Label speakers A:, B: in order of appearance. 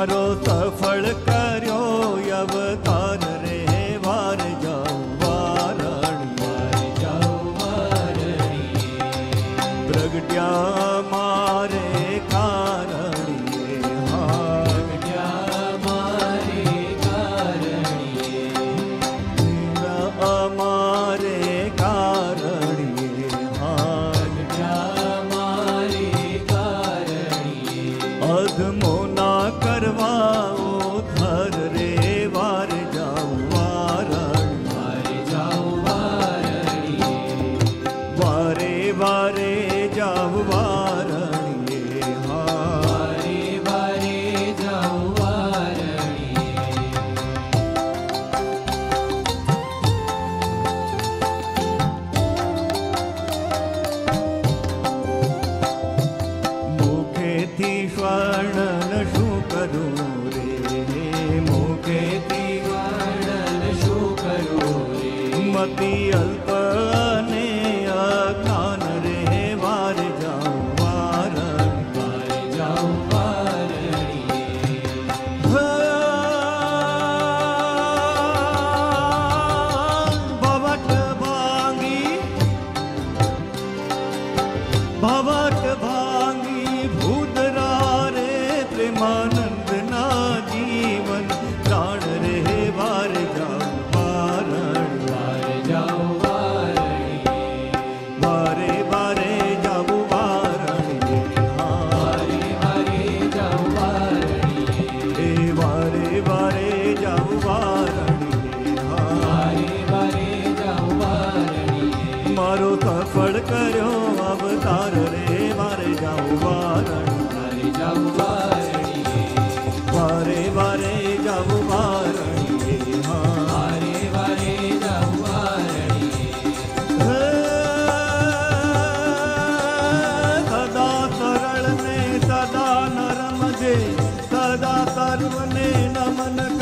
A: મારો સફળ કર્યો અવતાર રે વાર જાઉં વારણી પ્રગટ્યા મારે કારણીએ અમારે કારણીએ અધમો ના કરવાઓ ધર રે વાર જાઉં વારણી વારે વારે જાઉં વારણીએ મુખેથી સ્વર્ણ શું કરું રે મુખેથી મતિ અલ્પ અને અજ્ઞાન રે વાર જાઉં ભવટ ભાંગી ભૂતરા રે પ્રેમાનંદ ના જીવન પ્રાણ રે વાર જાઉં વારે વારે જાઉં વારણી એ વારે વારે જાઉં વારણી મારો સફળ કર્યો અવતાર રે મારે જાઉં વારણી વારે વારે જાઉં વારણી સદા સરળ ને સદા નરમ જે સદા સર્વને નમન